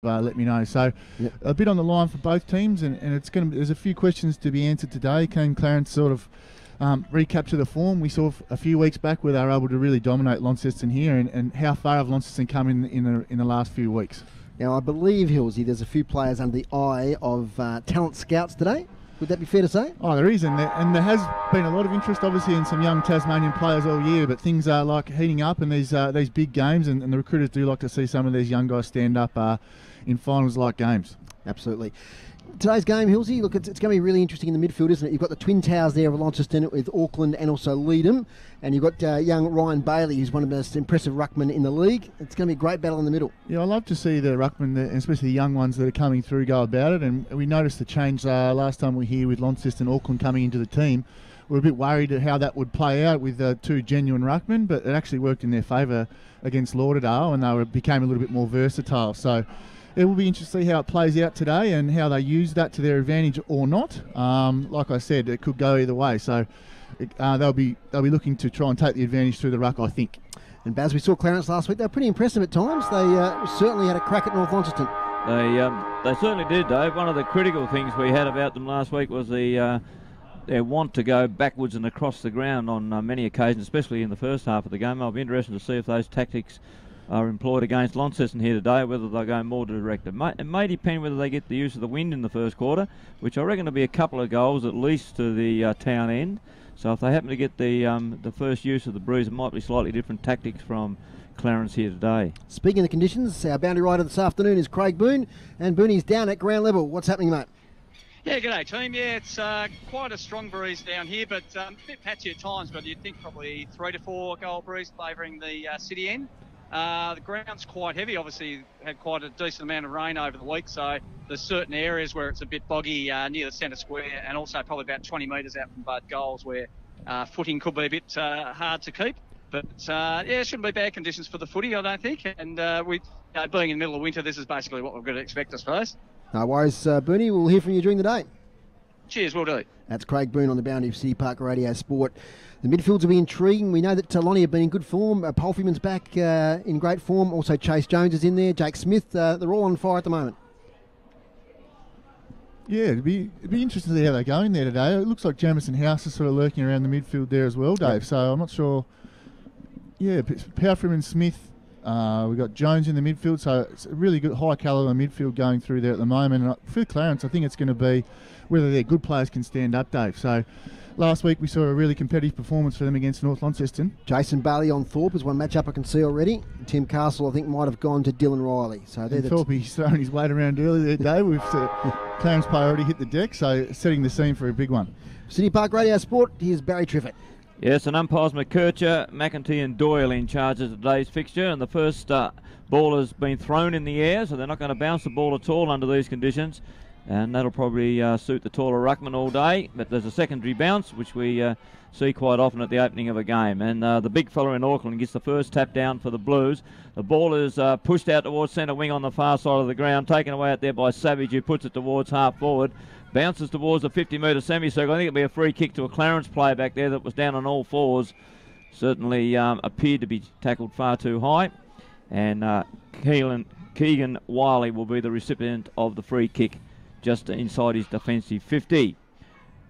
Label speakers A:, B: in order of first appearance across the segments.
A: let me know. So a bit on the line for both teams, and there's a few questions to be answered today. Can Clarence sort of recapture the form we saw a few weeks back where they were able to really dominate Launceston here, and how far have Launceston come in the last few weeks?
B: Now, I believe, Hillsy, there's a few players under the eye of talent scouts today. Would that be fair to say?
A: Oh, there is, and there has been a lot of interest, obviously, in some young Tasmanian players all year, but things are like heating up in these big games, and the recruiters do like to see some of these young guys stand up in finals-like games.
B: Absolutely. Today's game, Hillsy, look, it's going to be really interesting in the midfield, isn't it? You've got the twin towers there of Launceston with Auckland and also Leedham, and you've got young Ryan Bailey, who's one of the most impressive ruckmen in the league. It's going to be a great battle in the middle. Yeah,
A: I love to see the ruckmen, especially the young ones that are coming through, go about it, and we noticed the change last time we were here with Launceston and Auckland coming into the team. We were a bit worried at how that would play out with two genuine ruckmen, but it actually worked in their favour against Lauderdale, and they became a little bit more versatile. So it will be interesting to see how it plays out today and how they use that to their advantage or not. Like I said, it could go either way. So they'll be looking to try and take the advantage through the ruck, I think.
B: And Baz, we saw Clarence last week. They were pretty impressive at times. They certainly had a crack at North Launceston.
C: They certainly did, Dave. One of the critical things we had about them last week was their want to go backwards and across the ground on many occasions, especially in the first half of the game. I'll be interested to see if those tactics are employed against Launceston here today, whether they'll go more direct. It may depend whether they get the use of the wind in the first quarter, which I reckon will be a couple of goals at least to the town end. So if they happen to get the first use of the breeze, it might be slightly different tactics from Clarence here today.
B: Speaking of the conditions, our boundary rider this afternoon is Craig Boone, and Boonie's down at ground level. What's happening, mate?
D: Yeah, g'day team. Yeah, it's quite a strong breeze down here, but a bit patchy at times, but you'd think probably 3 to 4 goal breeze favouring the city end. The ground's quite heavy, obviously had quite a decent amount of rain over the week, so there's certain areas where it's a bit boggy near the centre square, and also probably about 20 metres out from both goals where footing could be a bit hard to keep. But yeah, it shouldn't be bad conditions for the footy, I don't think, and being in the middle of winter, this is basically what we're going to expect, I suppose.
B: No worries, Booney. We'll hear from you during the day.
D: Cheers, will do.
B: That's Craig Boone on the boundary of City Park Radio Sport. The midfields will be intriguing. We know that Lonnie have been in good form. Polfyman's back in great form. Also Chase Jones is in there. Jake Smith. They're all on fire at the moment.
A: Yeah, it'd be interesting to see how they go in there today. It looks like Jamison House is sort of lurking around the midfield there as well, Dave. So I'm not sure. Yeah, Polfyman, Smith. We've got Jones in the midfield, so it's a really good high calibre midfield going through there at the moment. And for Clarence, I think it's going to be whether their good players can stand up, Dave. So last week we saw a really competitive performance for them against North Launceston.
B: Jason Bailey on Thorpe is one matchup I can see already. Tim Castle, I think, might have gone to Dylan Riley. So
A: Thorpe, he's throwing his weight around early there, Dave. We've Clarence play already hit the deck, so setting the scene for a big one.
B: City Park Radio Sport, here's Barry Triffett.
C: Yes, and umpires McKercher, McEntee and Doyle in charge of today's fixture, and the first ball has been thrown in the air, so they're not going to bounce the ball at all under these conditions, and that'll probably suit the taller ruckman all day. But there's a secondary bounce, which we see quite often at the opening of a game, and the big fella in Auckland gets the first tap down for the Blues. The ball is pushed out towards centre wing on the far side of the ground, taken away out there by Savage, who puts it towards half forward. Bounces towards the 50-metre semicircle. I think it'll be a free kick to a Clarence player back there that was down on all fours. Certainly appeared to be tackled far too high. And Keegan Wiley will be the recipient of the free kick just inside his defensive 50.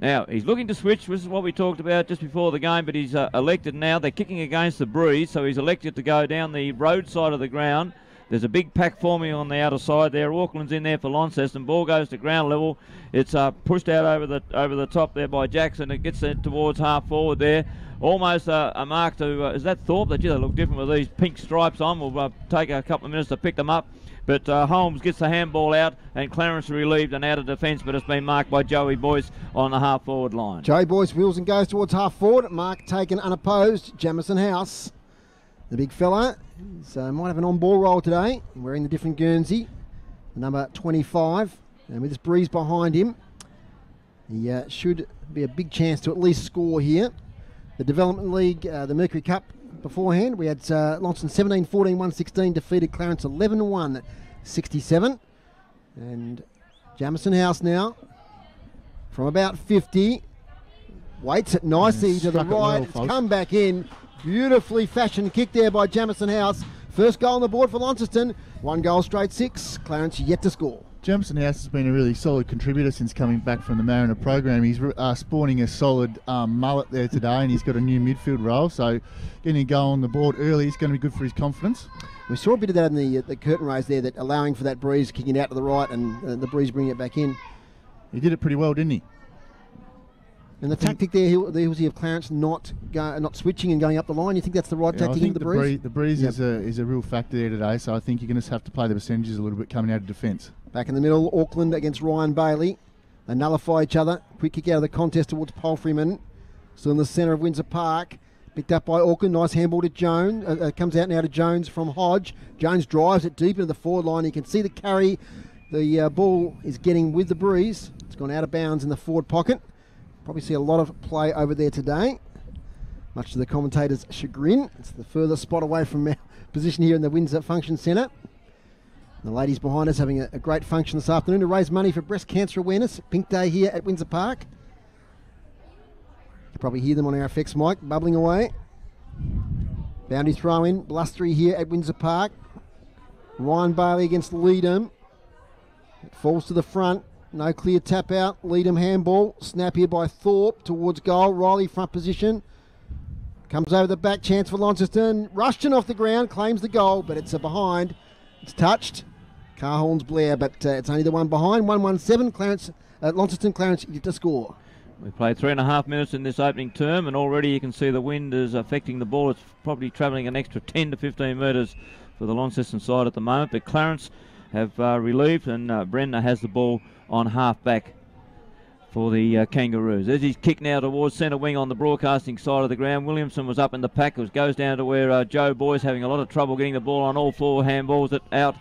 C: Now, he's looking to switch. This is what we talked about just before the game, but he's elected now. They're kicking against the breeze, so he's elected to go down the road side of the ground. There's a big pack forming on the outer side there. Auckland's in there for Launceston. Ball goes to ground level. It's pushed out over the top there by Jackson. It gets it towards half forward there. Almost a mark to, is that Thorpe? They look different with these pink stripes on. We'll take a couple of minutes to pick them up. But Holmes gets the handball out, and Clarence relieved and out of defence, but it's been marked by Joey Boyce on the half forward line.
B: Joey Boyce wheels and goes towards half forward. Mark taken unopposed. Jamison House, the big fella. So might have an on-ball roll today, wearing the different Guernsey, number 25, and with this breeze behind him, he should be a big chance to at least score here. The Development League, the Mercury Cup beforehand, we had Launceston 17-14-116, defeated Clarence 11-1-67, and Jamison House now, from about 50, waits it nicely to the right, it's come back in. Beautifully fashioned kick there by Jamison House. First goal on the board for Launceston. 1 goal straight 6. Clarence yet to score.
A: Jamison House has been a really solid contributor since coming back from the Mariner program. He's spawning a solid mullet there today, and he's got a new midfield role. So getting a goal on the board early is going to be good for his confidence. We
B: saw a bit of that in the curtain raise there, that allowing for that breeze kicking out to the right and the breeze bringing it back in.
A: He did it pretty well, didn't he?
B: And the tactic there was of Clarence not switching and going up the line. You think that's the right tactic into the breeze?
A: The breeze is a real factor there today, so I think you're going to have to play the percentages a little bit coming out of defence.
B: Back in the middle, Auckland against Ryan Bailey. They nullify each other. Quick kick out of the contest towards Palfreyman. Still in the centre of Windsor Park. Picked up by Auckland. Nice handball to Jones. Comes out now to Jones from Hodge. Jones drives it deep into the forward line. You can see the carry. The ball is getting with the breeze. It's gone out of bounds in the forward pocket. Probably see a lot of play over there today, much to the commentators' chagrin. It's the furthest spot away from our position here in the Windsor Function Centre. The ladies behind us having a great function this afternoon to raise money for breast cancer awareness. Pink Day here at Windsor Park. You can probably hear them on our FX mic bubbling away. Boundary throw in, blustery here at Windsor Park. Ryan Bailey against Leedham. It falls to the front. No clear tap out. Leedham handball. Snap here by Thorpe towards goal. Riley front position. Comes over the back. Chance for Launceston. Rushton off the ground. Claims the goal, but it's a behind. It's touched. Car horns blare, but it's only the one behind. 1-1-7. Clarence, Launceston Clarence yet to score.
C: We played 3.5 minutes in this opening term, and already you can see the wind is affecting the ball. It's probably travelling an extra 10 to 15 metres for the Launceston side at the moment, but Clarence have relieved, and Brenner has the ball on half-back for the Kangaroos. As he's kicked now towards centre wing on the broadcasting side of the ground. Williamson was up in the pack. It goes down to where Joe Boy's having a lot of trouble getting the ball on all 4 handballs. It out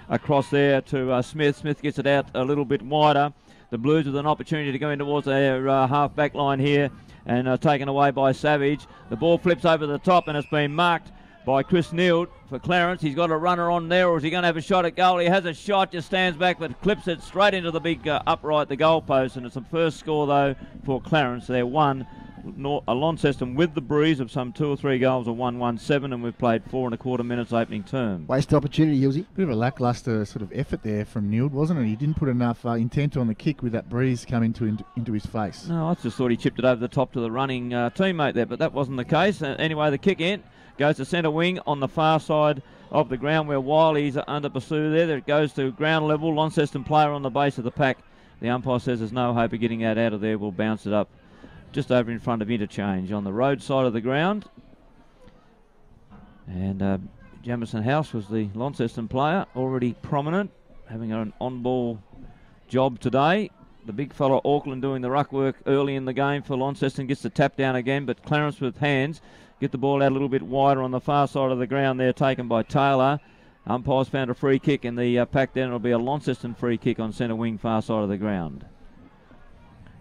C: across there to Smith. Smith gets it out a little bit wider. The Blues with an opportunity to go in towards their half-back line here, and taken away by Savage. The ball flips over the top, and it's been marked by Chris Neild for Clarence. He's got a runner on there, or is he going to have a shot at goal? He has a shot, just stands back, but clips it straight into the big upright, the goal post, and it's the first score, though, for Clarence. They're a Launceston with the breeze of some 2 or 3 goals of 1-1-7, and we've played 4.25 minutes opening term.
B: Wasted opportunity, Hilsey.
A: Bit of a lacklustre sort of effort there from Neild, wasn't it? He didn't put enough intent on the kick with that breeze coming into his face.
C: No, I just thought he chipped it over the top to the running teammate there, but that wasn't the case. Anyway, the kick in goes to centre wing on the far side of the ground where Wiley's under pursuit there. It goes to ground level. Launceston player on the base of the pack. The umpire says there's no hope of getting that out of there. We'll bounce it up just over in front of interchange on the road side of the ground. And Jamison House was the Launceston player, already prominent, having an on-ball job today. The big fella Auckland doing the ruck work early in the game for Launceston, gets the tap down again, but Clarence with hands get the ball out a little bit wider on the far side of the ground there, taken by Taylor. Umpires found a free kick in the pack then. It'll be a Launceston free kick on centre wing, far side of the ground.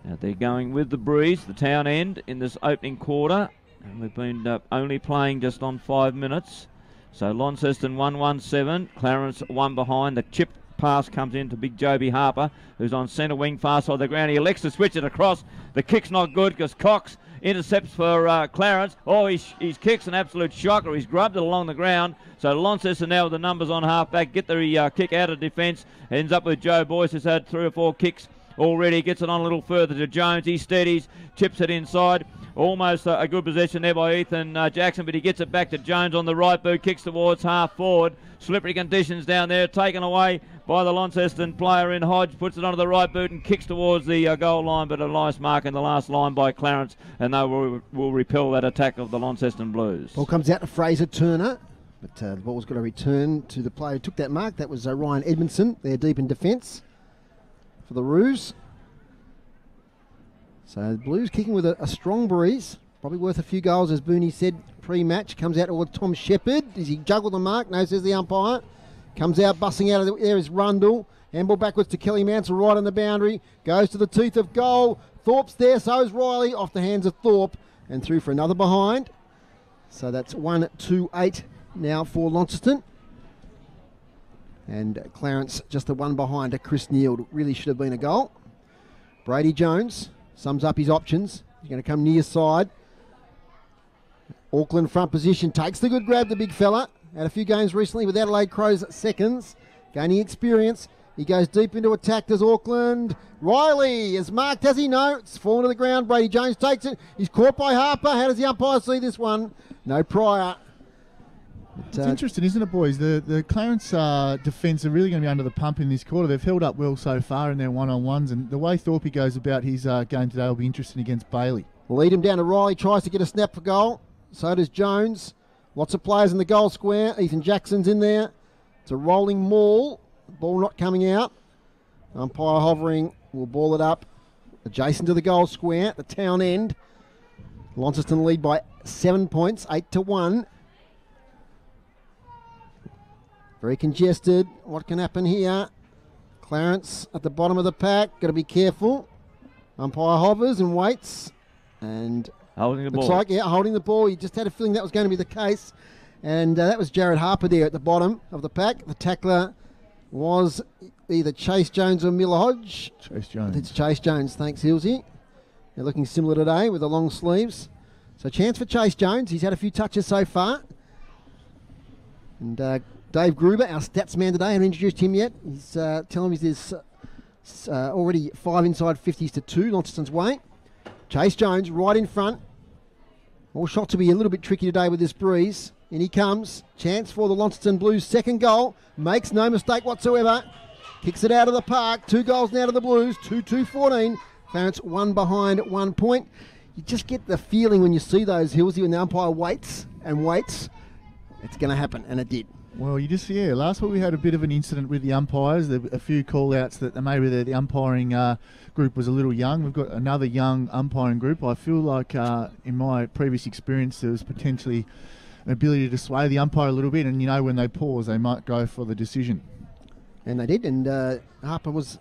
C: Now they're going with the breeze, the town end in this opening quarter, and we've been only playing just on 5 minutes. So Launceston 1-1-7, Clarence 1 behind. The chip pass comes in to big Joby Harper, who's on centre wing, far side of the ground. He elects to switch it across. The kick's not good because Cox intercepts for Clarence. Oh, his kick's an absolute shocker. He's grubbed it along the ground. So Launceston now with the numbers on half-back, get the kick out of defence. Ends up with Joe Boyce, who's had 3 or 4 kicks already. Gets it on a little further to Jones. He steadies, chips it inside. Almost a good possession there by Ethan Jackson, but he gets it back to Jones on the right boot, kicks towards half forward. Slippery conditions down there, taken away by the Launceston player in Hodge, puts it onto the right boot and kicks towards the goal line, but a nice mark in the last line by Clarence, and they will repel that attack of the Launceston Blues.
B: Ball comes out to Fraser Turner, but the ball's got to return to the player who took that mark. That was Ryan Edmondson. They're deep in defence for the Roos. So the Blues kicking with a strong breeze. Probably worth a few goals, as Booney said pre-match. Comes out towards Tom Shepherd. Does he juggle the mark? No, says the umpire. Comes out, busting out of there is Rundle. Handball backwards to Kelly Mansell, right on the boundary. Goes to the teeth of goal. Thorpe's there, so is Riley. Off the hands of Thorpe. And through for another behind. So that's 1-2-8 now for Launceston. And Clarence just the one behind to Chris Neild. Really should have been a goal. Brady Jones sums up his options. He's going to come near side. Auckland front position, takes the good grab, the big fella. Had a few games recently with Adelaide Crows seconds, gaining experience. He goes deep into attack, does Auckland. Riley is marked, has he? No, it's fallen to the ground. Brady Jones takes it. He's caught by Harper. How does the umpire see this one? No prior.
A: It's interesting, isn't it, boys? The Clarence defence are really going to be under the pump in this quarter. They've held up well so far in their one-on-ones, and the way Thorpe goes about his game today will be interesting against Bailey.
B: Lead him down to Riley, tries to get a snap for goal. So does Jones. Lots of players in the goal square. Ethan Jackson's in there. It's a rolling maul. Ball not coming out. Umpire hovering. Will ball it up. Adjacent to the goal square, the town end. Launceston lead by 7 points, 8-1. Very congested. What can happen here? Clarence at the bottom of the pack. Got to be careful. Umpire hovers and waits. And
C: holding the ball.
B: Looks like, holding the ball. You just had a feeling that was going to be the case. And that was Jared Harper there at the bottom of the pack. The tackler was either Chase Jones or Miller Hodge.
A: Chase Jones.
B: It's Chase Jones. Thanks, Hilsey. They're looking similar today with the long sleeves. So chance for Chase Jones. He's had a few touches so far. And Dave Gruber, our stats man today, I haven't introduced him yet. He's telling me there's already 5 inside 50s to 2, Launceston's way. Chase Jones right in front. All shots will be a little bit tricky today with this breeze. In he comes. Chance for the Launceston Blues' second goal. Makes no mistake whatsoever. Kicks it out of the park. 2 goals now to the Blues. 2-2-14. Clarence 1 behind 1 point. You just get the feeling when you see those Hillsy when the umpire waits and waits. It's going to happen, and it did.
A: Well, last week we had a bit of an incident with the umpires. There were a few call-outs that maybe the umpiring group was a little young. We've got another young umpiring group. I feel like in my previous experience there was potentially an ability to sway the umpire a little bit, and when they pause they might go for the decision.
B: And they did, and Harper was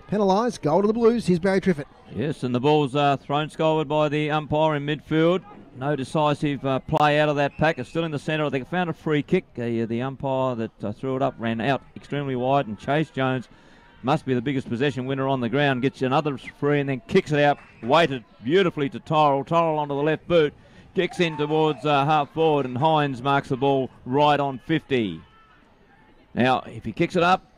B: penalised. Goal to the Blues. Here's Barry Triffett.
C: Yes, and the ball's thrown skyward by the umpire in midfield. No decisive play out of that pack. It's still in the centre. I think it found a free kick. The umpire that threw it up ran out extremely wide, and Chase Jones must be the biggest possession winner on the ground. Gets another free and then kicks it out. Weighted beautifully to Tyrrell. Tyrrell onto the left boot. Kicks in towards half forward, and Hines marks the ball right on 50. Now, if he kicks it up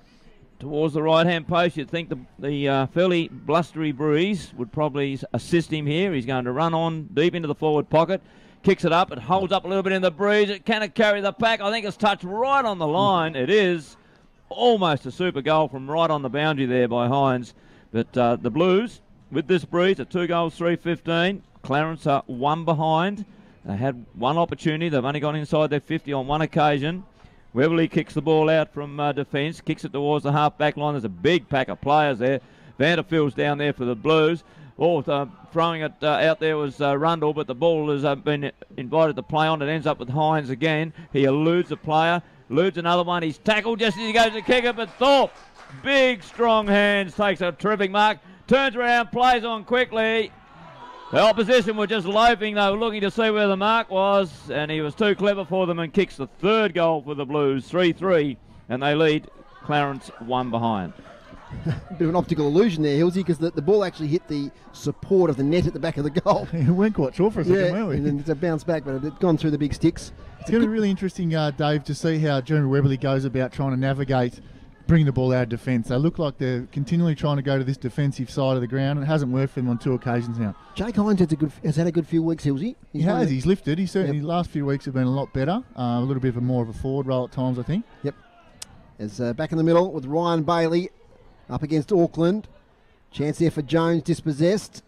C: towards the right-hand post, you'd think the fairly blustery breeze would probably assist him here. He's going to run on deep into the forward pocket. Kicks it up. It holds up a little bit in the breeze. It cannot carry the pack. I think it's touched right on the line. It is almost a super goal from right on the boundary there by Hines. But the Blues, with this breeze, at 2 goals, 3-15. Clarence are 1 behind. They had one opportunity. They've only gone inside their 50 on one occasion. Webley kicks the ball out from defence, kicks it towards the half-back line. There's a big pack of players there. Vanderfield's down there for the Blues. Throwing it out there was Rundle, but the ball has been invited to play on. It ends up with Hines again. He eludes a player, eludes another one. He's tackled just as he goes to kick it, but Thorpe, big, strong hands, takes a terrific mark, turns around, plays on quickly. The opposition were just loafing. They were looking to see where the mark was, and he was too clever for them and kicks the 3rd goal for the Blues, 3-3, and they lead Clarence 1 behind.
B: A bit of an optical illusion there, Hillsy, because the ball actually hit the support of the net at the back of the goal.
A: It went quite short for a second, weren't we?
B: And then it's a bounce back, but it had gone through the big sticks.
A: It's going to be really interesting, Dave, to see how Jeremy Webley goes about trying to navigate bring the ball out of defence. They look like they're continually trying to go to this defensive side of the ground, and it hasn't worked for them on 2 occasions now.
B: Jake Hines has had a good few weeks, Hillsy.
A: He's lifted. He's certainly, the last few weeks have been a lot better. A little bit more of a forward role at times, I think.
B: Yep. As back in the middle with Ryan Bailey up against Auckland. Chance there for Jones, dispossessed.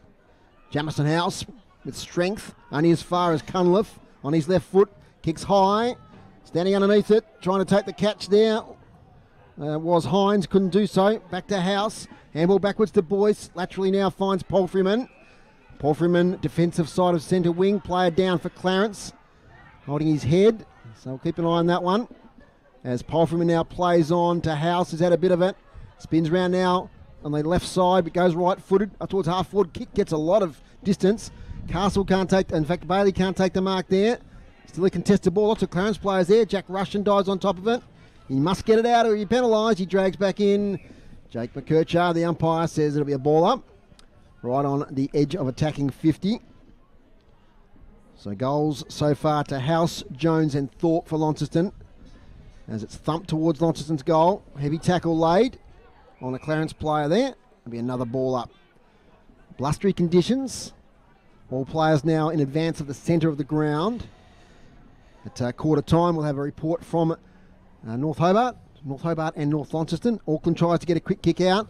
B: Jamison House with strength, only as far as Cunliffe on his left foot. Kicks high, standing underneath it, trying to take the catch there. Was Hines, couldn't do so. Back to House. Handball backwards to Boyce. Laterally now finds Palfreyman. Palfreyman, defensive side of centre wing. Player down for Clarence. Holding his head. So we'll keep an eye on that one. As Palfreyman now plays on to House. Has had a bit of it. Spins round now on the left side, but goes right-footed up towards half-forward. Kick gets a lot of distance. Castle can't take, in fact, Bailey can't take the mark there. Still a contested ball. Lots of Clarence players there. Jack Russian dives on top of it. He must get it out or he'll be penalised. He drags back in. Jake McKerchar, the umpire, says it'll be a ball up. Right on the edge of attacking 50. So goals so far to House, Jones and Thorpe for Launceston. as it's thumped towards Launceston's goal. Heavy tackle laid on a Clarence player there. There'll be another ball up. Blustery conditions. All players now in advance of the centre of the ground. At quarter time, we'll have a report from North Hobart and North Launceston. Auckland tries to get a quick kick out.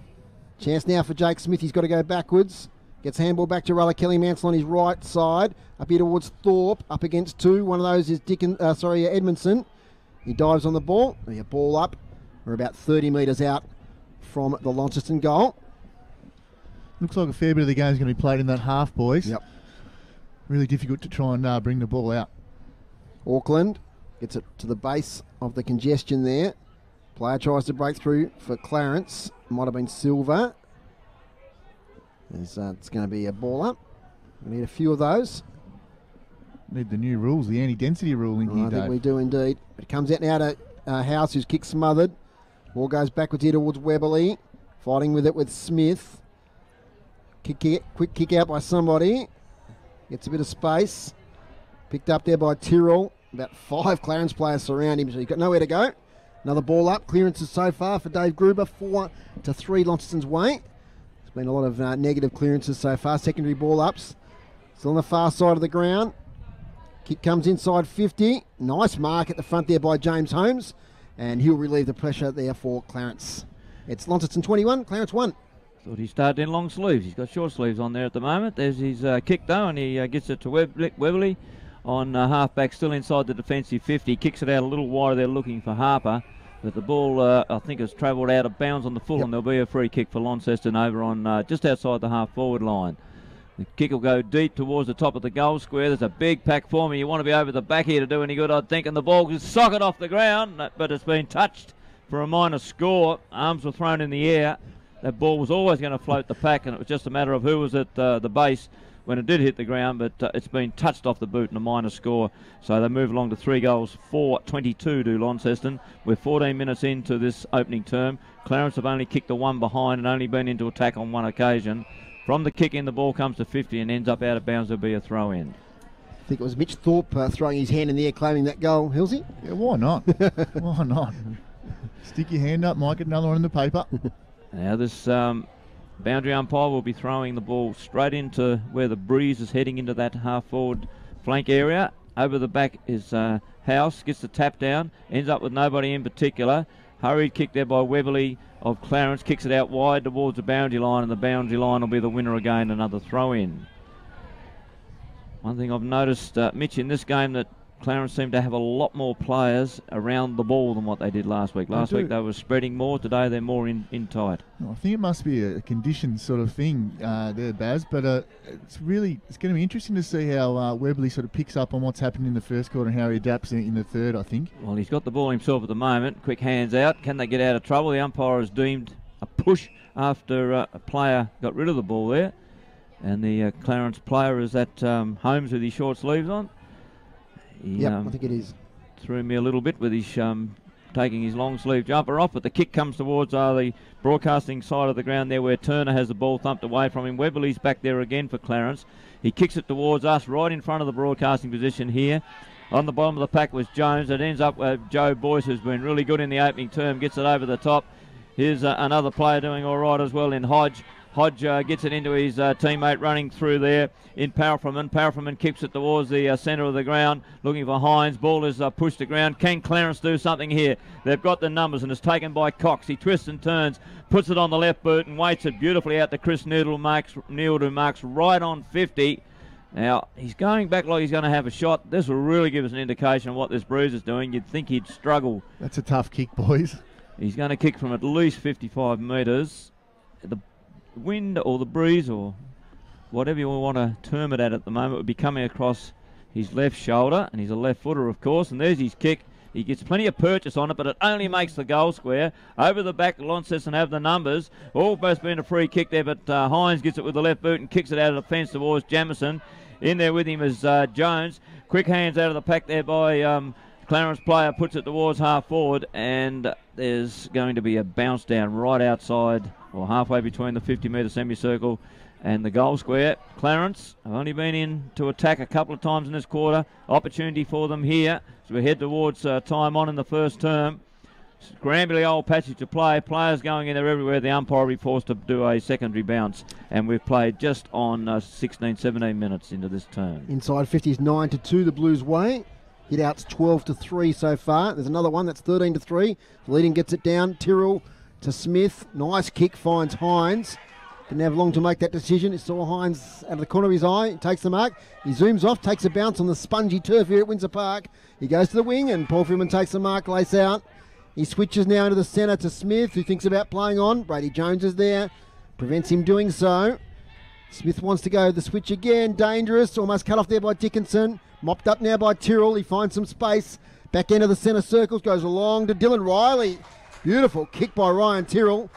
B: Chance now for Jake Smith. He's got to go backwards. Gets handball back to Rella Kelly Mansell on his right side. Up here towards Thorpe. Up against two. One of those is Edmondson. He dives on the ball. A ball up. We're about 30 metres out from the Launceston goal.
A: Looks like a fair bit of the game is going to be played in that half, boys.
B: Yep.
A: Really difficult to try and bring the ball out.
B: Auckland gets it to the base of the congestion there. Player tries to break through for Clarence. Might have been Silver. It's going to be a ball up. We need a few of those.
A: Need the new rules, the anti-density rule in here,
B: I think
A: Dave.
B: we do indeed. But it comes out now to House, who's kick smothered. Ball goes backwards here towards Weberly. Fighting with it with Smith. Quick kick out by somebody. Gets a bit of space. Picked up there by Tyrrell. About 5 Clarence players surround him, so he's got nowhere to go. Another ball up. Clearances so far for Dave Gruber. 4-3 Launceston's way. There's been a lot of negative clearances so far. Secondary ball ups. Still on the far side of the ground. Kick comes inside 50. Nice mark at the front there by James Holmes. And he'll relieve the pressure there for Clarence. It's Launceston 21, Clarence 1.
C: Thought he started in long sleeves. He's got short sleeves on there at the moment. There's his kick though, and he gets it to Weberly on half-back, still inside the defensive 50. Kicks it out a little wider there looking for Harper. But the ball, I think, has travelled out of bounds on the full, and there'll be a free kick for Launceston over on just outside the half-forward line. The kick will go deep towards the top of the goal square. There's a big pack for me. You want to be over the back here to do any good, I think, and the ball is socket off the ground, but it's been touched for a minor score. Arms were thrown in the air. That ball was always going to float the pack, and it was just a matter of who was at the base when it did hit the ground, but it's been touched off the boot and a minor score. So they move along to 3 goals, 4-22 to Launceston. We're 14 minutes into this opening term. Clarence have only kicked the one behind and only been into attack on one occasion. From the kick in, the ball comes to 50 and ends up out of bounds. There'll be a throw in.
B: I think it was Mitch Thorpe throwing his hand in the air claiming that goal, Hilsey.
A: Yeah, why not? Why not? Stick your hand up, might get another one in the paper.
C: Now this boundary umpire will be throwing the ball straight into where the breeze is heading into that half-forward flank area. Over the back is House, gets the tap down, ends up with nobody in particular. Hurried kick there by Weberly of Clarence, kicks it out wide towards the boundary line, and the boundary line will be the winner again, another throw-in. One thing I've noticed, Mitch, in this game, that Clarence seemed to have a lot more players around the ball than what they did last week. Last week they were spreading more. Today they're more in tight.
A: I think it must be a conditioned sort of thing there, Baz. But it's going to be interesting to see how Weberly sort of picks up on what's happened in the first quarter and how he adapts in the third, I think.
C: Well, he's got the ball himself at the moment. Quick hands out. Can they get out of trouble? The umpire has deemed a push after a player got rid of the ball there. And the Clarence player is at Holmes with his short sleeves on.
B: I think it is.
C: Threw me a little bit with his taking his long sleeve jumper off, but the kick comes towards the broadcasting side of the ground there where Turner has the ball thumped away from him. Weberly's back there again for Clarence. He kicks it towards us right in front of the broadcasting position here. On the bottom of the pack was Jones. It ends up with Joe Boyce, who's been really good in the opening term, gets it over the top. Here's another player doing all right as well in Hodge. Hodge gets it into his teammate running through there in Paraframan. Paraframan kicks it towards the centre of the ground, looking for Hines. Ball is pushed to ground. Can Clarence do something here? They've got the numbers, and it's taken by Cox. He twists and turns, puts it on the left boot and weights it beautifully out to Chris Neal, who marks right on 50. Now, he's going back like he's going to have a shot. This will really give us an indication of what this Bruiser is doing. You'd think he'd struggle.
A: That's a tough kick, boys.
C: He's going to kick from at least 55 metres. The wind or the breeze or whatever you want to term it at the moment would be coming across his left shoulder, and he's a left footer, of course, and there's his kick. He gets plenty of purchase on it, but it only makes the goal square. Over the back, Launceston have the numbers. Almost been a free kick there, but Hines gets it with the left boot and kicks it out of the fence towards Jamison. In there with him is Jones. Quick hands out of the pack there by Clarence player, puts it towards half forward, and there's going to be a bounce down right outside or halfway between the 50-metre semicircle and the goal square. Clarence have only been in to attack a couple of times in this quarter. Opportunity for them here. So we head towards time on in the first term. scrambly old passage to play. Players going in there everywhere. The umpire will be forced to do a secondary bounce. And we've played just on 16, 17 minutes into this term.
B: Inside 50 is 9-2 the Blues way. Hit outs 12-3 so far. There's another one that's 13-3. The leading gets it down. Tyrrell to Smith. Nice kick, finds Hines. Didn't have long to make that decision. He saw Hines out of the corner of his eye. He takes the mark. He zooms off, takes a bounce on the spongy turf here at Windsor Park. He goes to the wing and Paul Freeman takes the mark, lace out. He switches now into the centre to Smith, who thinks about playing on. Brady Jones is there. Prevents him doing so. Smith wants to go the switch again. Dangerous. Almost cut off there by Dickinson. Mopped up now by Tyrrell. He finds some space. Back end of the centre circles. Goes along to Dylan Riley. Beautiful kick by Ryan Tyrrell.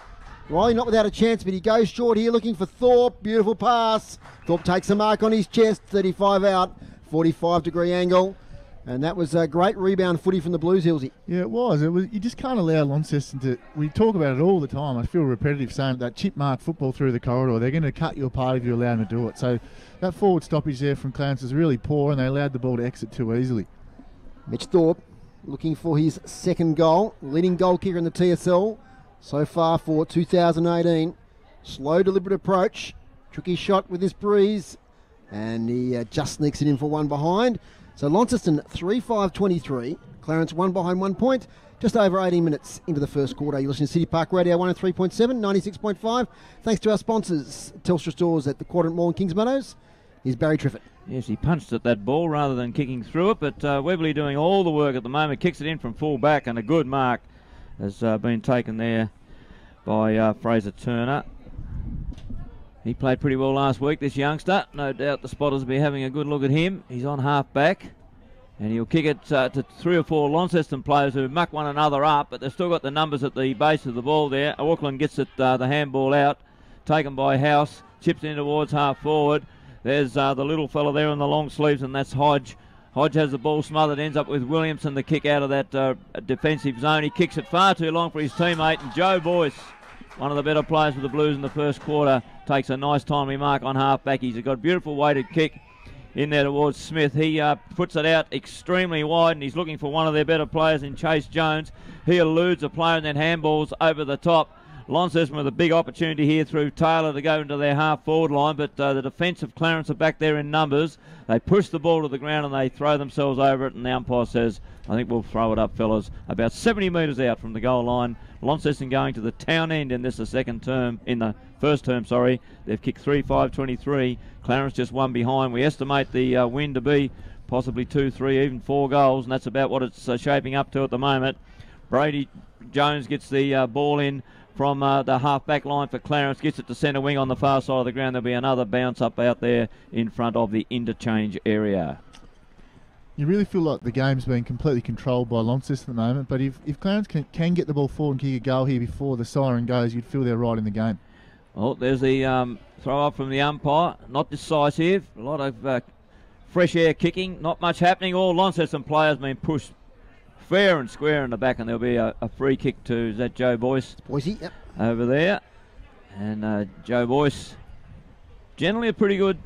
B: Riley not without a chance, but he goes short here looking for Thorpe. Beautiful pass. Thorpe takes a mark on his chest. 35 out. 45-degree angle. And that was a great rebound footy from the Blues, Hillsy.
A: Yeah, it was. You just can't allow Launceston to... We talk about it all the time. I feel repetitive saying that chip mark football through the corridor. They're going to cut you apart if you allow them to do it. So that forward stoppage there from Clarence is really poor, and they allowed the ball to exit too easily.
B: Mitch Thorpe looking for his second goal. Leading goal kicker in the TSL so far for 2018. Slow, deliberate approach. Tricky shot with this breeze. And he just sneaks it in for one behind. So Launceston 3-5-23. Clarence one behind 1 point. Just over 18 minutes into the first quarter. You're listening to City Park Radio 103.7, 96.5. Thanks to our sponsors, Telstra Stores at the Quadrant Mall in Kings Meadows. Here's Barry Triffett.
C: Yes, he punched at that ball rather than kicking through it, but Webley doing all the work at the moment. Kicks it in from full back, and a good mark has been taken there by Fraser Turner. He played pretty well last week, this youngster. No doubt the spotters will be having a good look at him. He's on half back, and he'll kick it to 3 or 4 Launceston players who muck one another up, but they've still got the numbers at the base of the ball there. Auckland gets it, the handball out, taken by House, chips in towards half forward. There's the little fella there in the long sleeves, and that's Hodge. Hodge has the ball smothered, ends up with Williamson, the kick out of that defensive zone. He kicks it far too long for his teammate, and Joe Boyce, one of the better players for the Blues in the first quarter, takes a nice timely mark on half-back. He's got a beautiful weighted kick in there towards Smith. He puts it out extremely wide, and he's looking for one of their better players in Chase Jones. He eludes a player and then handballs over the top. Launceston with a big opportunity here through Taylor to go into their half-forward line, but the defence of Clarence are back there in numbers. They push the ball to the ground and they throw themselves over it, and the umpire says, I think we'll throw it up, fellas, about 70 metres out from the goal line. Launceston going to the town end in this, the second term, in the first term, sorry. They've kicked 3-5-23. Clarence just one behind. We estimate the win to be possibly 2, 3, even 4 goals, and that's about what it's shaping up to at the moment. Brady Jones gets the ball in from the half-back line for Clarence, gets it to centre wing on the far side of the ground. There'll be another bounce up out there in front of the interchange area.
A: You really feel like the game's been completely controlled by Launceston at the moment, but if Clarence can get the ball forward and kick a goal here before the siren goes, you'd feel they're right in the game.
C: Well, there's the throw up from the umpire, not decisive, a lot of fresh air kicking, not much happening. All Launceston players being pushed fair and square in the back, and there'll be a free kick to, is that Joe Boyce?
B: Boise, yep.
C: Over there. And Joe Boyce, generally a pretty good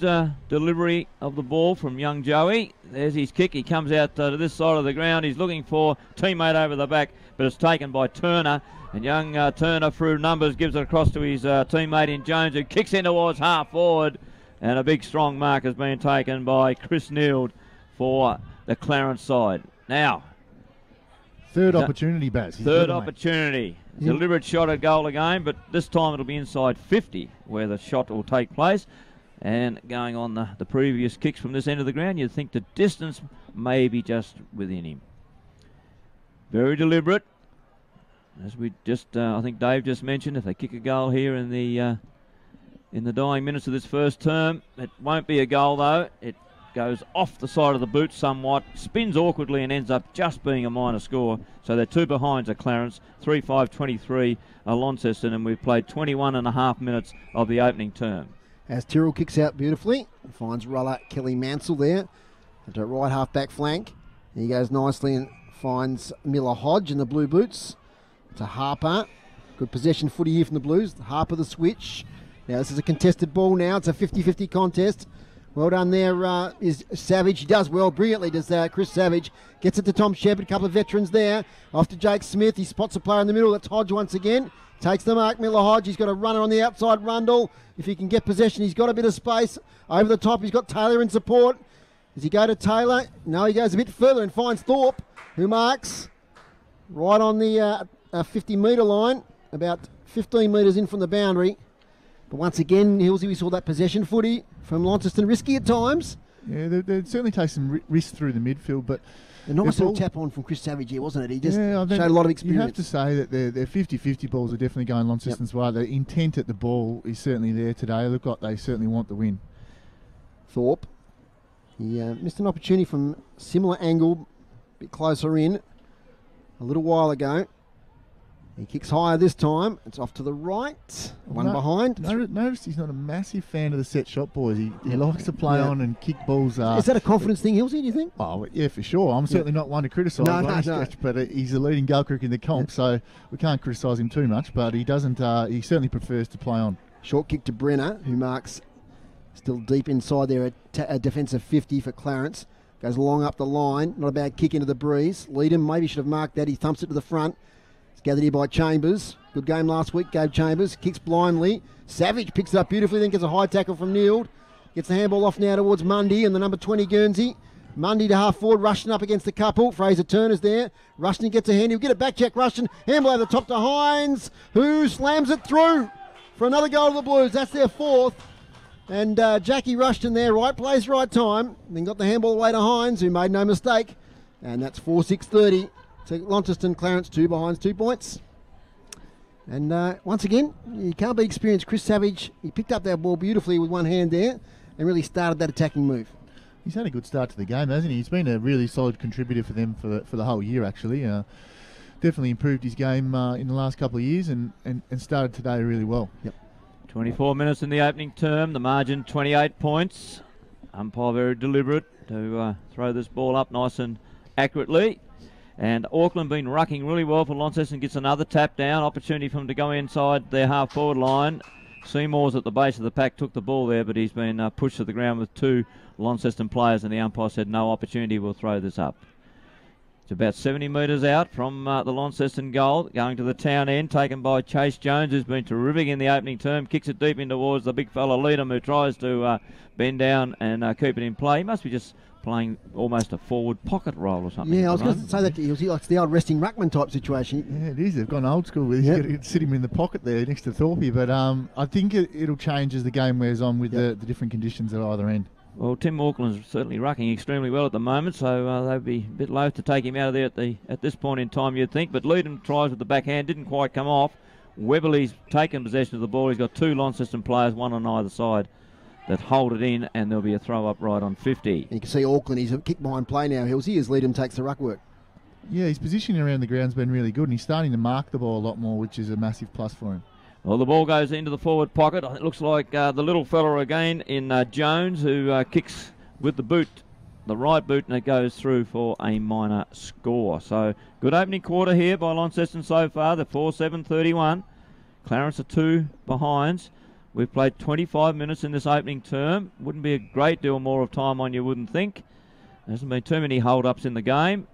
C: delivery of the ball from young Joey. There's his kick. He comes out to this side of the ground. He's looking for teammate over the back, but it's taken by Turner. And young Turner, through numbers, gives it across to his teammate in Jones, who kicks in towards half forward. And a big strong mark has been taken by Chris Neild for the Clarence side. Now,
A: third opportunity, Baz.
C: Third opportunity. Deliberate shot at goal again, but this time it'll be inside 50 where the shot will take place. And going on the previous kicks from this end of the ground, you'd think the distance may be just within him. Very deliberate. As we just, I think Dave just mentioned, if they kick a goal here in the dying minutes of this first term, it won't be a goal though. It goes off the side of the boot somewhat, spins awkwardly and ends up just being a minor score. So they're 2 behinds at Clarence, 3-5-23 Launceston, and we've played 21.5 minutes of the opening term.
B: As Tyrrell kicks out beautifully, finds Ruller Kelly Mansell there at the right half-back flank. He goes nicely and finds Miller Hodge in the blue boots. To Harper. Good possession footy here from the Blues. Harper the switch. Now this is a contested ball now. It's a 50-50 contest. Well done there is Savage. He does well, brilliantly does Chris Savage. Gets it to Tom Shepherd, a couple of veterans there. Off to Jake Smith, he spots a player in the middle. That's Hodge once again. Takes the mark, Miller Hodge. He's got a runner on the outside, Rundle. If he can get possession, he's got a bit of space. Over the top, he's got Taylor in support. Does he go to Taylor? No, he goes a bit further and finds Thorpe, who marks right on the 50-metre line, about 15 metres in from the boundary. But once again, Hilsey, we saw that possession footy from Launceston, risky at times.
A: Yeah, they certainly take some risk through the midfield, but
B: a nice little tap on from Chris Savage here, wasn't it? He just showed a lot of experience.
A: You have to say that their 50-50 balls are definitely going Launceston's way. The intent at the ball is certainly there today. They look like they certainly want the win.
B: Thorpe, he missed an opportunity from similar angle, a bit closer in, a little while ago. He kicks higher this time. It's off to the right. One behind.
A: Notice he's not a massive fan of the set shot, boys. He likes to play on and kick balls.
B: Is that a confidence thing, Hilsey, do you think?
A: Oh, yeah, for sure. I'm certainly not one to criticise stretch, but he's a leading goal kicker in the comp, so we can't criticise him too much, but he doesn't. He certainly prefers to play on.
B: Short kick to Brenner, who marks still deep inside there, a defensive 50 for Clarence. Goes long up the line. Not a bad kick into the breeze. Leadham maybe should have marked that. He thumps it to the front. Gathered here by Chambers. Good game last week, gave Chambers. Kicks blindly. Savage picks it up beautifully, then gets a high tackle from Neild. Gets the handball off now towards Mundy and the number 20 Guernsey. Mundy to half forward, Rushton up against the couple. Fraser Turner's there. Rushton gets a hand. He'll get it back, Jack Rushton. Handball over the top to Hines, who slams it through for another goal of the Blues. That's their fourth. And Jackie Rushton there, right place, right time. Then got the handball away to Hines, who made no mistake. And that's 4-6-30. So Launceston Clarence 2 behind 2 points. And once again, you can't be experienced. Chris Savage, he picked up that ball beautifully with one hand there and really started that attacking move.
A: He's had a good start to the game, hasn't he? He's been a really solid contributor for them for the whole year, actually. Definitely improved his game in the last couple of years and started today really well.
B: Yep.
C: 24 minutes in the opening term. The margin 28 points. Umpire very deliberate to throw this ball up nice and accurately. And Auckland been rucking really well for Launceston. Gets another tap down. Opportunity for him to go inside their half-forward line. Seymour's at the base of the pack. Took the ball there, but he's been pushed to the ground with 2 Launceston players, and the umpire said no opportunity. We'll throw this up. It's about 70 metres out from the Launceston goal. Going to the town end. Taken by Chase Jones, who's been terrific in the opening term. Kicks it deep in towards the big fella Leadham, who tries to bend down and keep it in play. He must be just playing almost a forward pocket role or something.
B: Yeah, I was going to say that he likes the old resting ruckman type situation.
A: Yeah, it is. They've gone old school with it. You sit him in the pocket there next to Thorpe. But I think it'll change as the game wears on with the different conditions at either end.
C: Well, Tim Auckland's certainly rucking extremely well at the moment, so they'd be a bit loath to take him out of there at this point in time, you'd think. But Leadham tries with the backhand, didn't quite come off. Weberley's taken possession of the ball. He's got 2 Launceston players, one on either side, that hold it in, and there'll be a throw up right on 50.
B: You can see Auckland, he's a kick behind play now, Hilsey, as Leadham takes the ruck work.
A: Yeah, his positioning around the ground's been really good, and he's starting to mark the ball a lot more, which is a massive plus for him.
C: Well, the ball goes into the forward pocket. It looks like the little fella again in Jones, who kicks with the boot, the right boot, and it goes through for a minor score. So good opening quarter here by Launceston so far. The 4-7-31. Clarence are 2 behinds. We've played 25 minutes in this opening term. Wouldn't be a great deal more of time on, you wouldn't think. There hasn't been too many hold-ups in the game.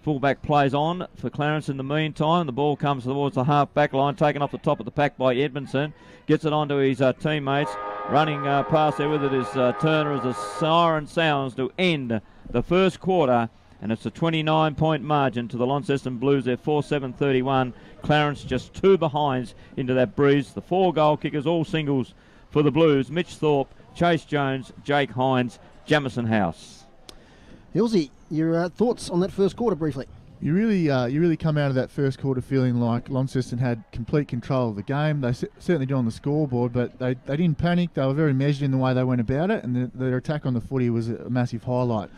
C: Fullback plays on for Clarence in the meantime. The ball comes towards the half-back line, taken off the top of the pack by Edmondson. Gets it onto his teammates. Running past there with it is Turner as the siren sounds to end the first quarter. And it's a 29-point margin to the Launceston Blues. They're 4-7-31. Clarence just 2 behinds into that breeze. The 4 goal kickers, all singles for the Blues. Mitch Thorpe, Chase Jones, Jake Hines, Jamison House.
B: Hilsey, your thoughts on that first quarter briefly?
A: You really come out of that first quarter feeling like Launceston had complete control of the game. They certainly do on the scoreboard, but they didn't panic. They were very measured in the way they went about it, and their attack on the footy was a massive highlight.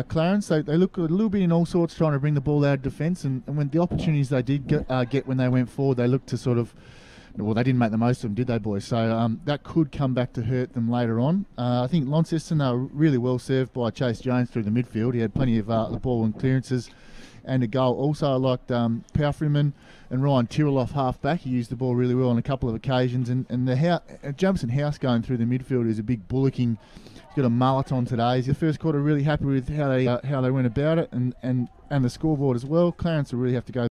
A: Clarence, they look a little bit in all sorts trying to bring the ball out of defence, and when the opportunities they did get when they went forward, they looked to sort of, well, they didn't make the most of them, did they, boys? So that could come back to hurt them later on. I think Launceston, they were really well served by Chase Jones through the midfield. He had plenty of the ball and clearances and a goal. Also, I liked Powerfreeman and Ryan Tyrrell off half-back. He used the ball really well on a couple of occasions, and the Jamison House going through the midfield is a big bullocking He's got a mullet on today. He's the first quarter really happy with how they went about it and the scoreboard as well. Clarence will really have to go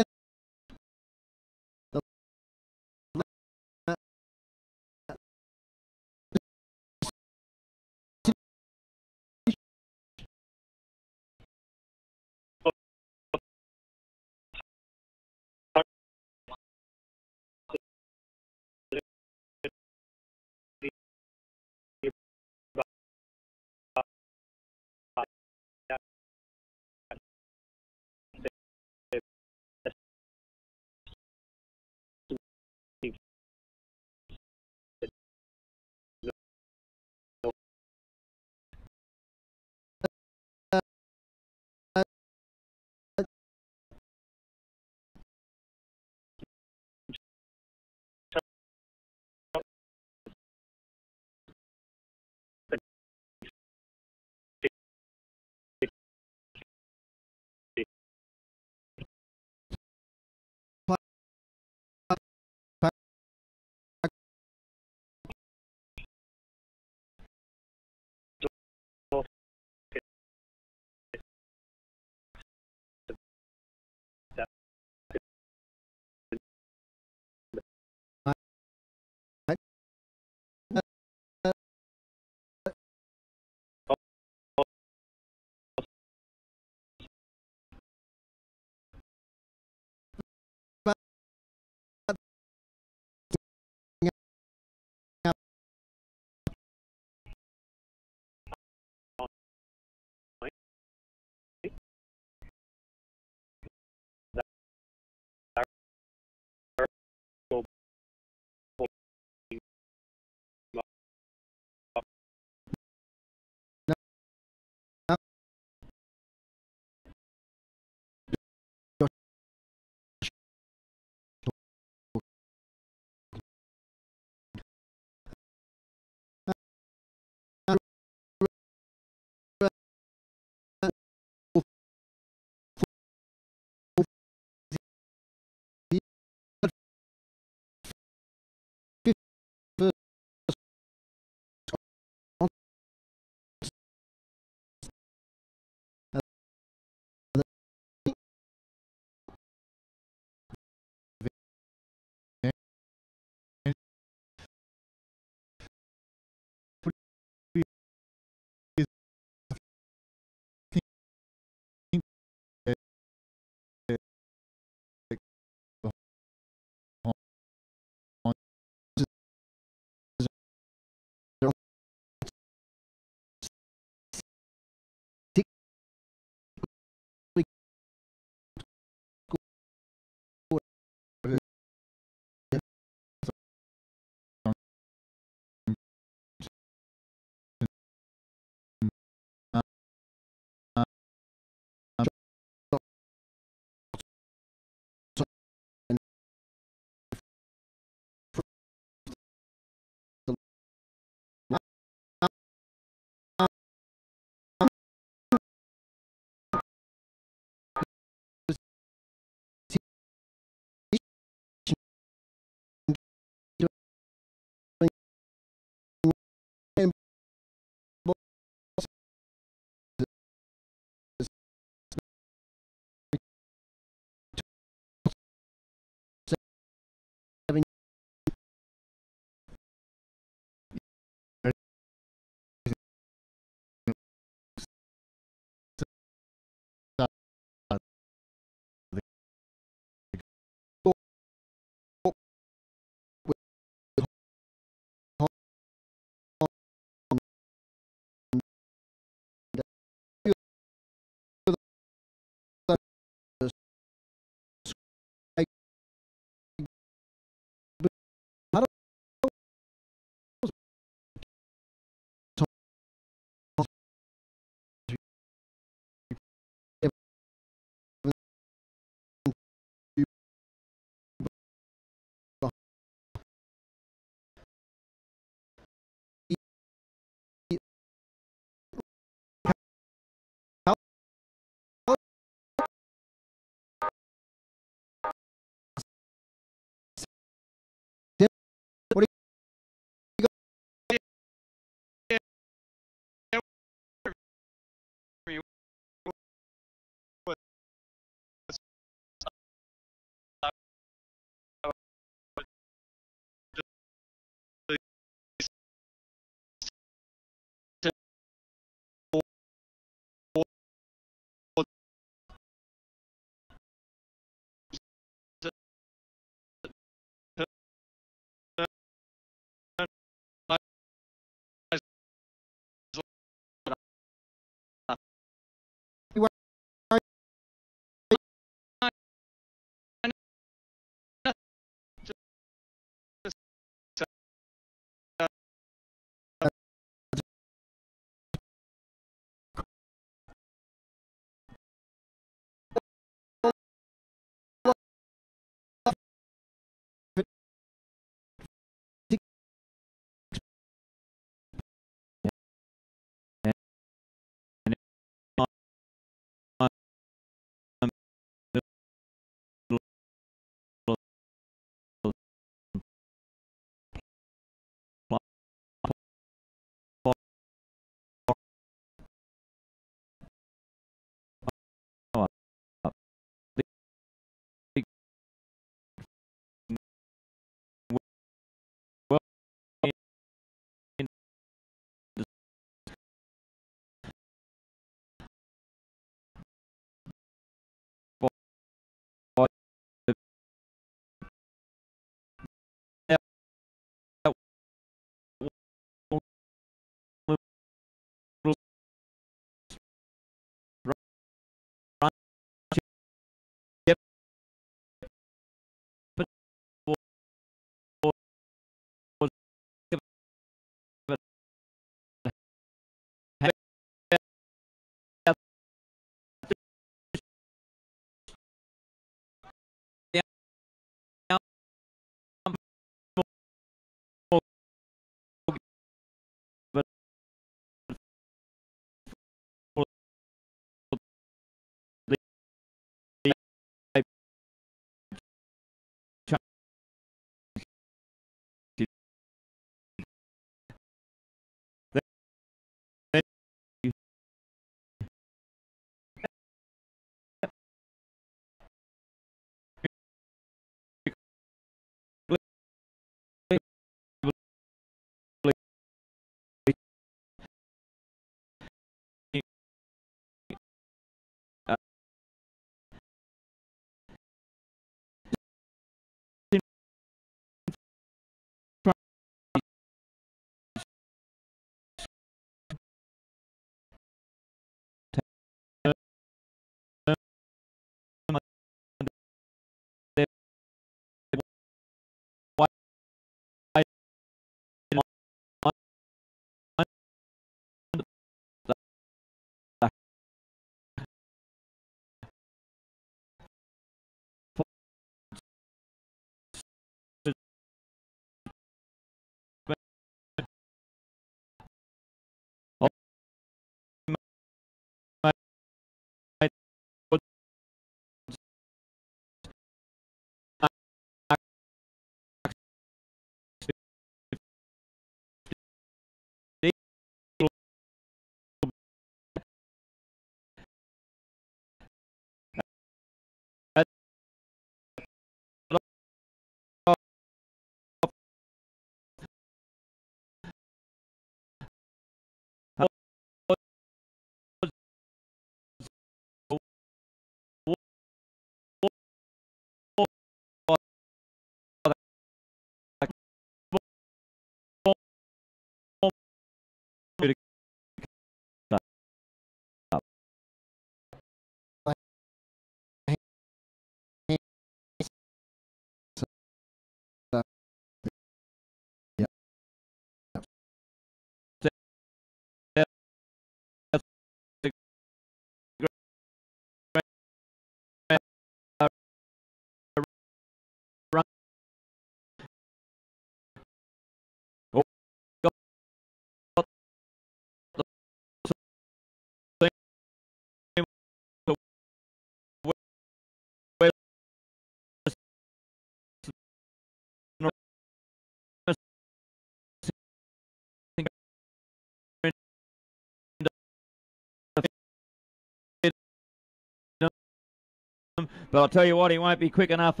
C: But I'll tell you what, he won't be quick enough.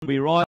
C: Be right.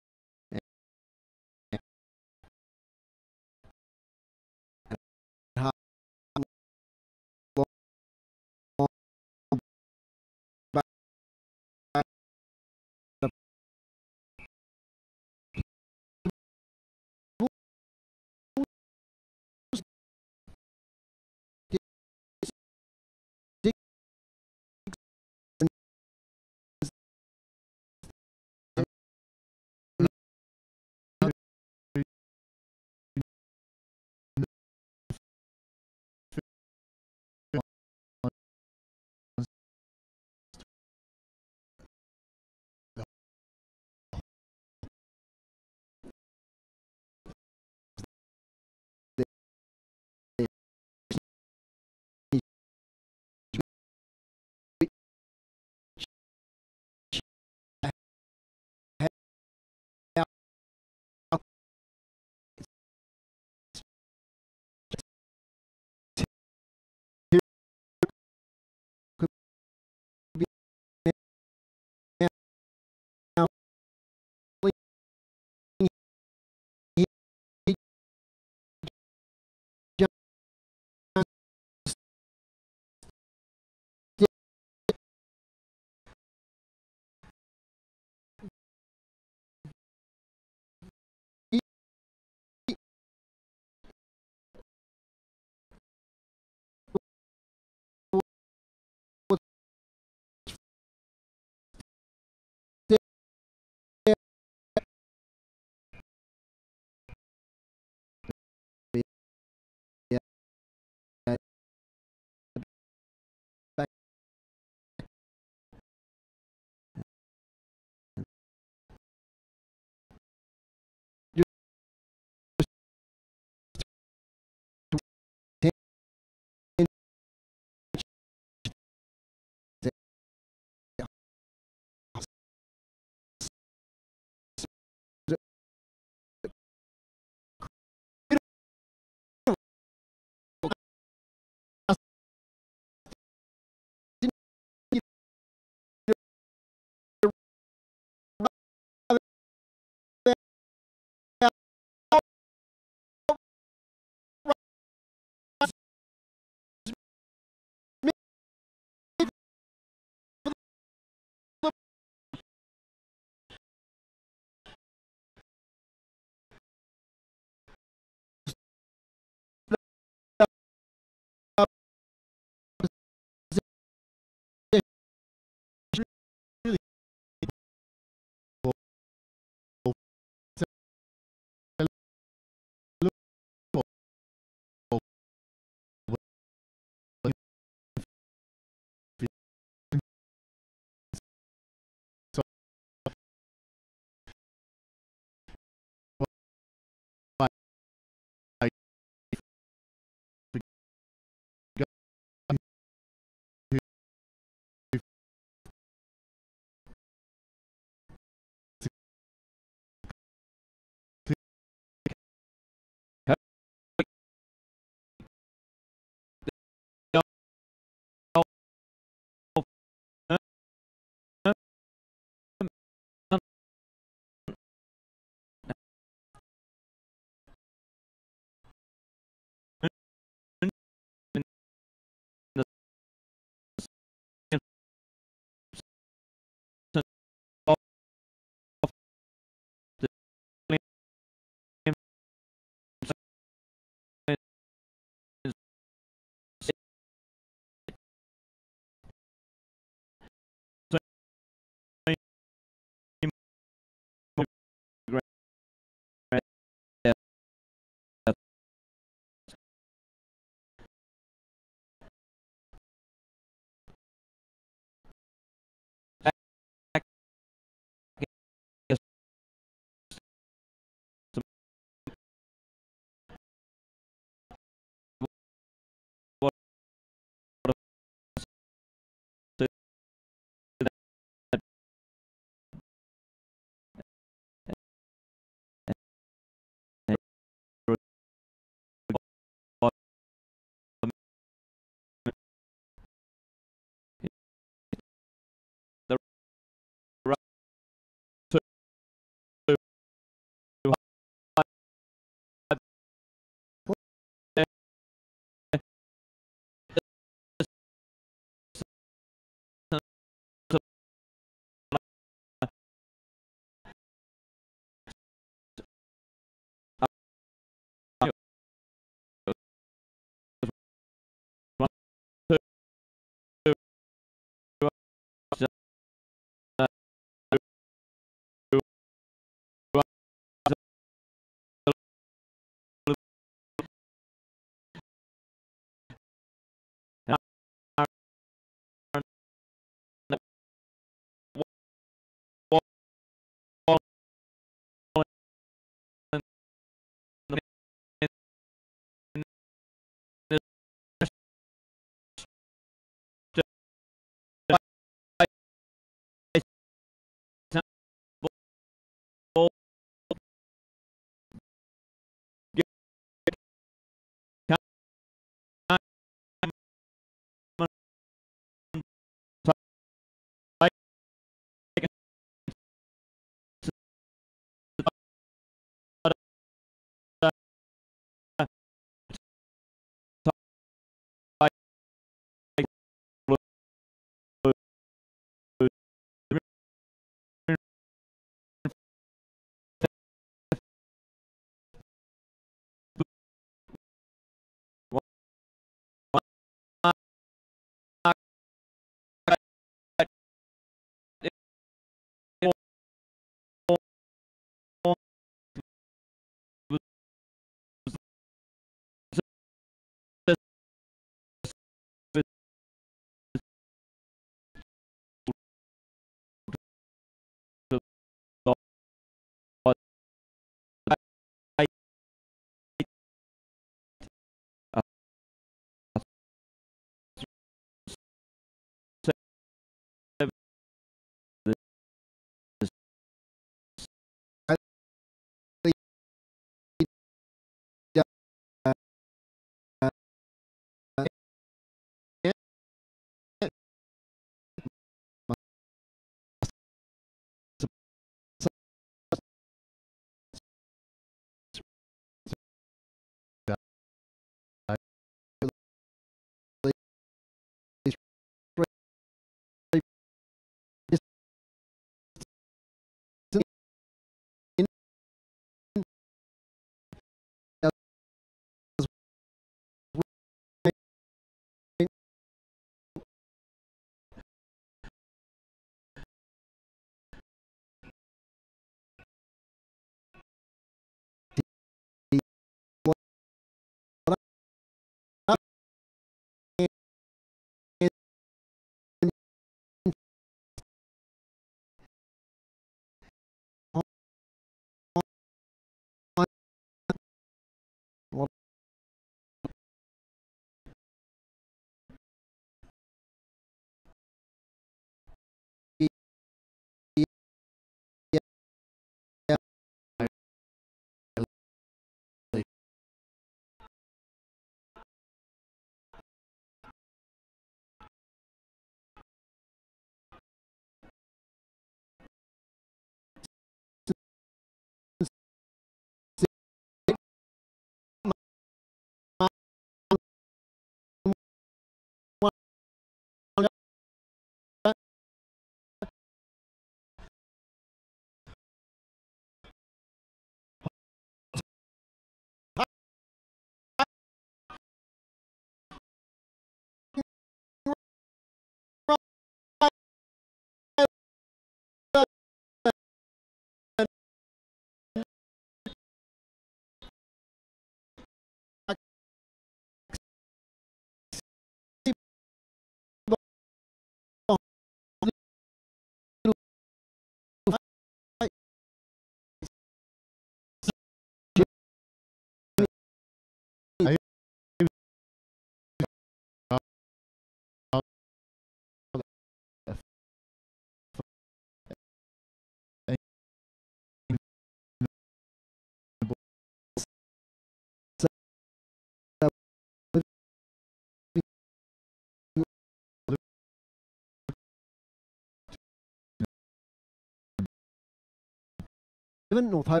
B: North Hope.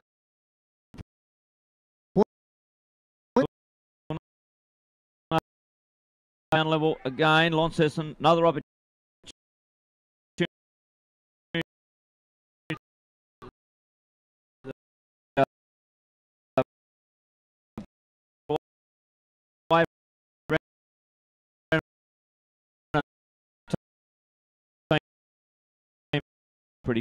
C: Down level again. Launceston, another opportunity. Pretty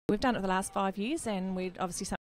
E: we've done it for the last 5 years, and we'd obviously something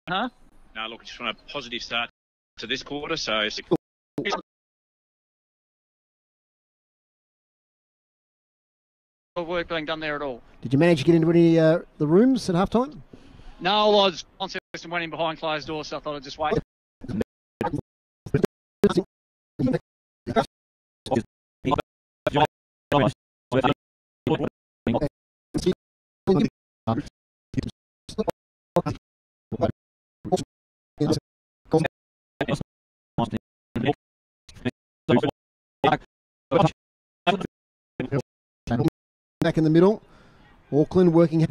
D: Huh?
F: No, look, just want a positive start to this quarter, so
D: Work being done there at all.
B: Did you manage to get into any the rooms at halftime?
D: No, I was Launceston went in behind closed doors, so I thought I'd just wait.
B: Back in the middle, Auckland working.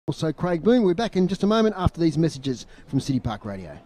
B: Also, Craig Boone, we're back in just a moment after these messages from City Park Radio.